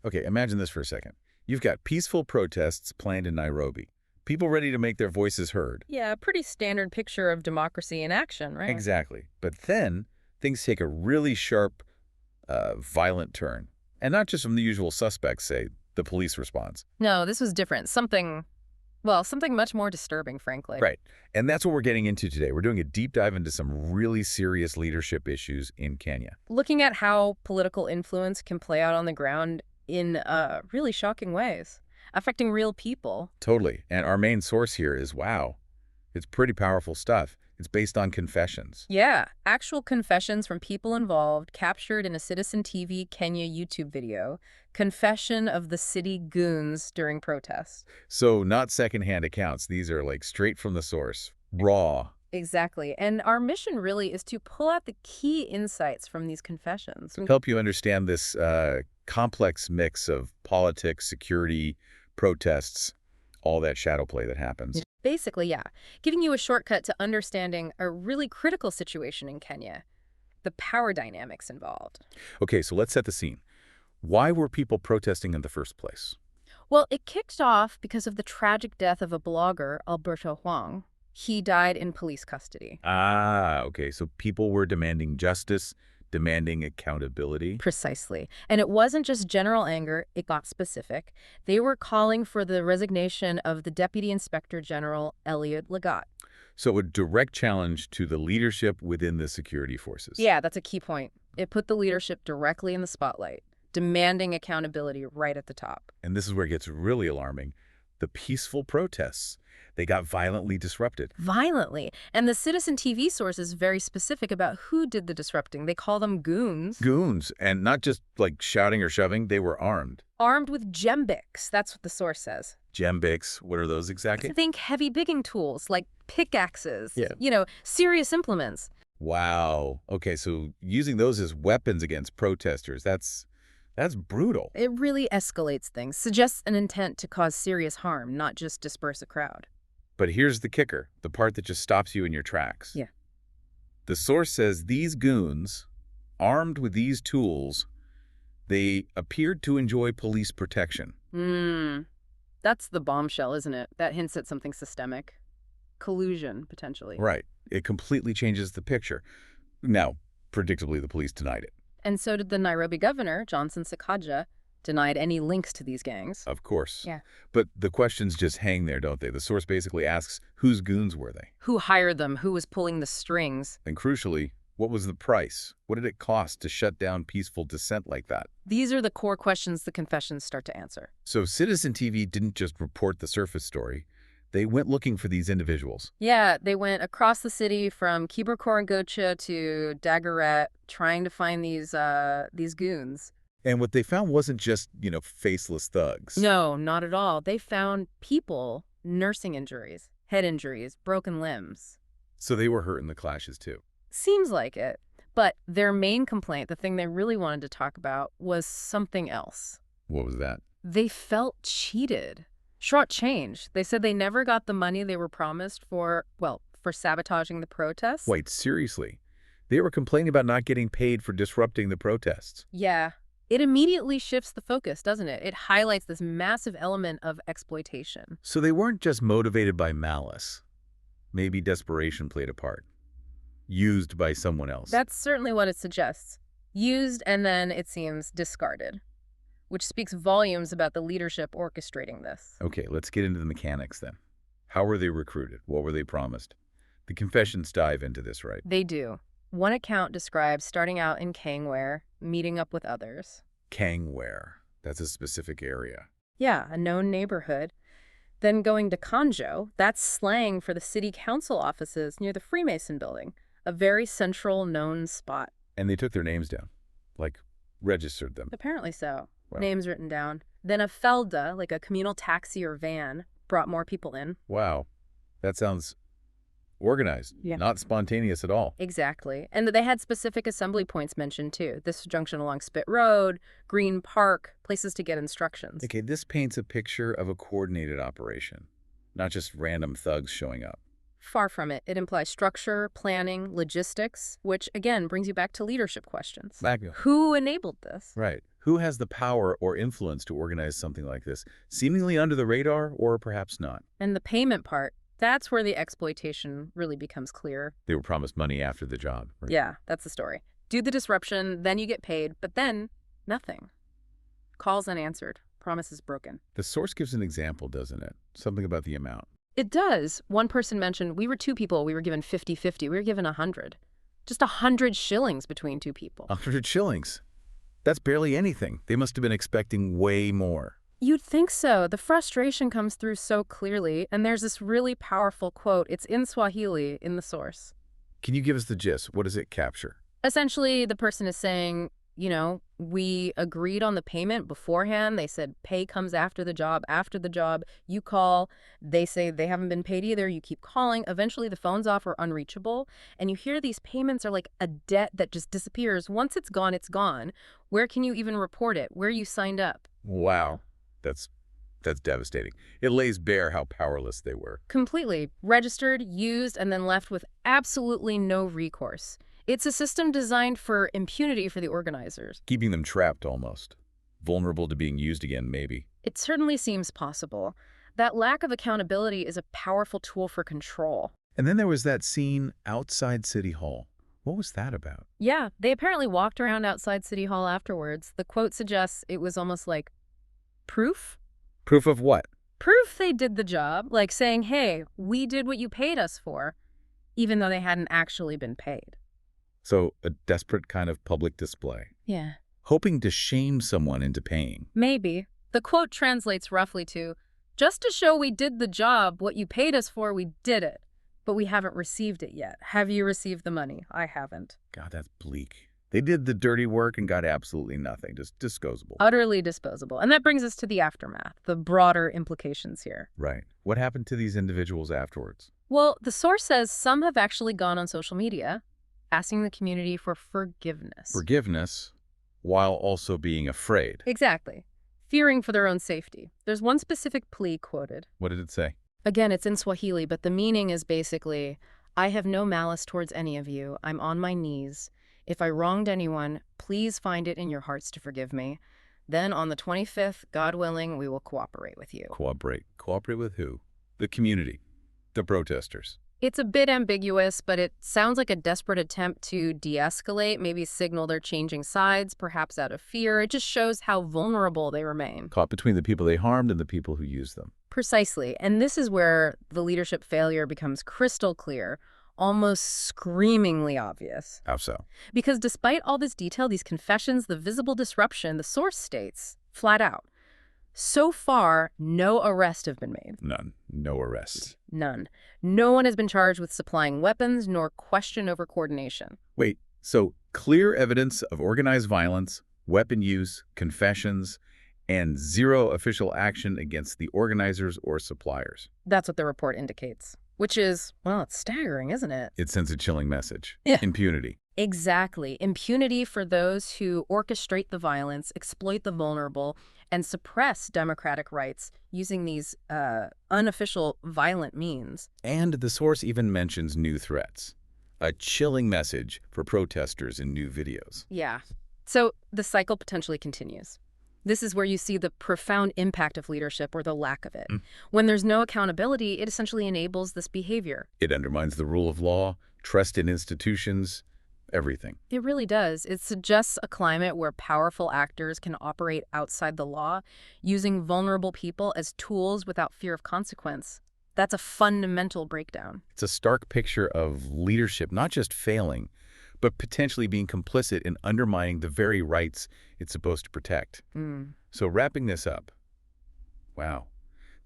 Okay, imagine this for a second. You've got peaceful protests planned in Nairobi. People ready to make their voices heard. Yeah, a pretty standard picture of democracy in action, right? Exactly. But then things take a really sharp, violent turn. And not just from the usual suspects, say, the police response. No, this was different. Something much more disturbing, frankly. Right. And that's what we're getting into today. We're doing a deep dive into some really serious leadership issues in Kenya. Looking at how political influence can play out on the ground in really shocking ways, affecting real people. Totally. And our main source here is, wow, it's pretty powerful stuff. It's based on confessions. Yeah, actual confessions from people involved, captured in a Citizen TV Kenya YouTube video. Confession of the city goons during protests. So not secondhand accounts. These are like straight from the source, raw. Exactly. And our mission really is to pull out the key insights from these confessions. Help you understand this complex mix of politics, security, protests, all that shadow play that happens. Basically, yeah. Giving you a shortcut to understanding a really critical situation in Kenya. The power dynamics involved. Okay, so let's set the scene. Why were people protesting in the first place? Well, it kicked off because of the tragic death of a blogger, Alberto Huang. He died in police custody. Ah, okay, so people were demanding justice, demanding accountability. Precisely. And it wasn't just general anger, it got specific. They were calling for the resignation of the Deputy Inspector General, Eliud Lagat. So a direct challenge to the leadership within the security forces. Yeah, that's a key point. It put the leadership directly in the spotlight, demanding accountability right at the top. And this is where it gets really alarming. The peaceful protests, they got violently disrupted. Violently. And the Citizen TV source is very specific about who did the disrupting. They call them goons. Goons, and not just like shouting or shoving, they were armed. Armed with djembes, that's what the source says. Djembes, what are those exactly? Think heavy digging tools like pickaxes, Yeah. Serious implements. Wow. Okay, so using those as weapons against protesters, that's brutal. It really escalates things, suggests an intent to cause serious harm, not just disperse a crowd. But here's the kicker, the part that just stops you in your tracks. Yeah. The source says these goons, armed with these tools, they appeared to enjoy police protection. That's the bombshell, isn't it? That hints at something systemic. Collusion, potentially. Right. It completely changes the picture. Now, predictably, the police denied it. And so did the Nairobi governor, Johnson Sakaja, denied any links to these gangs. Of course. Yeah. But the questions just hang there, don't they? The source basically asks, whose goons were they? Who hired them? Who was pulling the strings? And crucially, what was the price? What did it cost to shut down peaceful dissent like that? These are the core questions the confessions start to answer. So Citizen TV didn't just report the surface story. They went looking for these individuals. Yeah, they went across the city from Kiberkorangocha to Dagoret, trying to find these goons. And what they found wasn't just, faceless thugs. No, not at all. They found people nursing injuries, head injuries, broken limbs. So they were hurt in the clashes too. Seems like it. But their main complaint, the thing they really wanted to talk about, was something else. What was that? They felt cheated. Shortchanged. They said they never got the money they were promised for sabotaging the protests. Wait, seriously? They were complaining about not getting paid for disrupting the protests. Yeah. It immediately shifts the focus, doesn't it? It highlights this massive element of exploitation. So they weren't just motivated by malice. Maybe desperation played a part. Used by someone else. That's certainly what it suggests. Used and then, it seems, discarded. Which speaks volumes about the leadership orchestrating this. Okay, let's get into the mechanics then. How were they recruited? What were they promised? The confessions dive into this, right? They do. One account describes starting out in Kangware, meeting up with others. Kangware. That's a specific area. Yeah, a known neighborhood. Then going to Kanjo, that's slang for the city council offices near the Freemason building, a very central known spot. And they took their names down, registered them. Apparently so. Wow. Names written down. Then a felda, like a communal taxi or van, brought more people in. Wow. That sounds organized, not spontaneous at all. Exactly. And they had specific assembly points mentioned, too. This junction along Spit Road, Green Park, places to get instructions. Okay, this paints a picture of a coordinated operation, not just random thugs showing up. Far from it. It implies structure, planning, logistics, which, again, brings you back to leadership questions. Who enabled this? Right. Who has the power or influence to organize something like this? Seemingly under the radar, or perhaps not? And the payment part, that's where the exploitation really becomes clear. They were promised money after the job, right? Yeah, that's the story. Do the disruption, then you get paid, but then nothing. Calls unanswered. Promises broken. The source gives an example, doesn't it? Something about the amount. It does. One person mentioned, we were 2 people, we were given 50-50. We were given 100. Just 100 shillings between 2 people. 100 shillings. That's barely anything. They must have been expecting way more. You'd think so. The frustration comes through so clearly, and there's this really powerful quote. It's in Swahili in the source. Can you give us the gist? What does it capture? Essentially, the person is saying, we agreed on the payment beforehand. They said pay comes after the job. After the job, you call. They say they haven't been paid either. You keep calling. Eventually, the phone's off or unreachable. And you hear these payments are like a debt that just disappears. Once it's gone, it's gone. Where can you even report it? Where you signed up? Wow. That's devastating. It lays bare how powerless they were. Completely. Registered, used, and then left with absolutely no recourse. It's a system designed for impunity for the organizers. Keeping them trapped almost. Vulnerable to being used again, maybe. It certainly seems possible. That lack of accountability is a powerful tool for control. And then there was that scene outside City Hall. What was that about? Yeah, they apparently walked around outside City Hall afterwards. The quote suggests it was almost like proof? Proof of what? Proof they did the job, like saying, hey, we did what you paid us for, even though they hadn't actually been paid. So a desperate kind of public display. Yeah. Hoping to shame someone into paying. Maybe. The quote translates roughly to, just to show we did the job, what you paid us for, we did it. But we haven't received it yet. Have you received the money? I haven't. God, that's bleak. They did the dirty work and got absolutely nothing. Just disposable. Utterly disposable. And that brings us to the aftermath, the broader implications here. Right. What happened to these individuals afterwards? Well, the source says some have actually gone on social media, asking the community for forgiveness. Forgiveness, while also being afraid. Exactly. Fearing for their own safety. There's one specific plea quoted. What did it say? Again, it's in Swahili, but the meaning is basically, I have no malice towards any of you. I'm on my knees. If I wronged anyone, please find it in your hearts to forgive me. Then on the 25th, God willing, we will cooperate with you. Cooperate. Cooperate with who? The community. The protesters. It's a bit ambiguous, but it sounds like a desperate attempt to de-escalate, maybe signal they're changing sides, perhaps out of fear. It just shows how vulnerable they remain. Caught between the people they harmed and the people who used them. Precisely. And this is where the leadership failure becomes crystal clear, almost screamingly obvious. How so? Because despite all this detail, these confessions, the visible disruption, the source states, flat out, so far, no arrests have been made. None. No arrests. None. No one has been charged with supplying weapons nor questioned over coordination. Wait, so clear evidence of organized violence, weapon use, confessions, and zero official action against the organizers or suppliers. That's what the report indicates. Which is, well, it's staggering, isn't it? It sends a chilling message. Yeah. Impunity. Exactly. Impunity for those who orchestrate the violence, exploit the vulnerable, and suppress democratic rights using these unofficial violent means. And the source even mentions new threats. A chilling message for protesters in new videos. Yeah. So the cycle potentially continues. This is where you see the profound impact of leadership or the lack of it. When there's no accountability, it essentially enables this behavior. It undermines the rule of law, trust in institutions, everything. It really does. It suggests a climate where powerful actors can operate outside the law, using vulnerable people as tools without fear of consequence. That's a fundamental breakdown. It's a stark picture of leadership not just failing, but potentially being complicit in undermining the very rights it's supposed to protect. So wrapping this up, wow,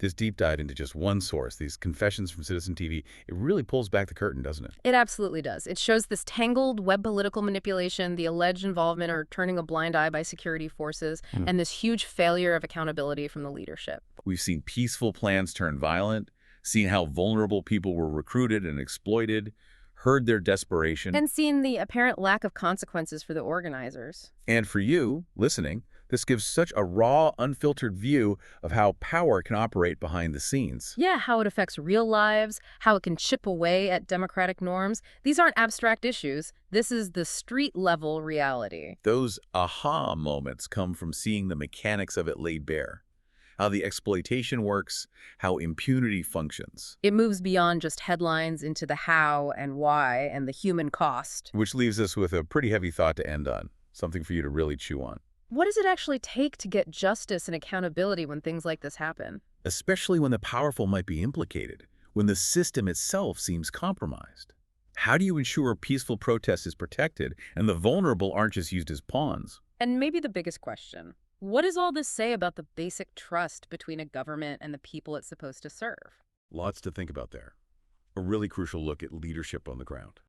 this deep dive into just one source, these confessions from Citizen TV, it really pulls back the curtain, doesn't it? It absolutely does. It shows this tangled web political manipulation, the alleged involvement or turning a blind eye by security forces, and this huge failure of accountability from the leadership. We've seen peaceful plans turn violent, seen how vulnerable people were recruited and exploited, heard their desperation. And seen the apparent lack of consequences for the organizers. And for you, listening, This gives such a raw, unfiltered view of how power can operate behind the scenes. Yeah, how it affects real lives, how it can chip away at democratic norms. These aren't abstract issues. This is the street-level reality. Those aha moments come from seeing the mechanics of it laid bare, how the exploitation works, how impunity functions. It moves beyond just headlines into the how and why and the human cost. Which leaves us with a pretty heavy thought to end on, something for you to really chew on. What does it actually take to get justice and accountability when things like this happen? Especially when the powerful might be implicated, when the system itself seems compromised. How do you ensure peaceful protest is protected and the vulnerable aren't just used as pawns? And maybe the biggest question, what does all this say about the basic trust between a government and the people it's supposed to serve? Lots to think about there. A really crucial look at leadership on the ground.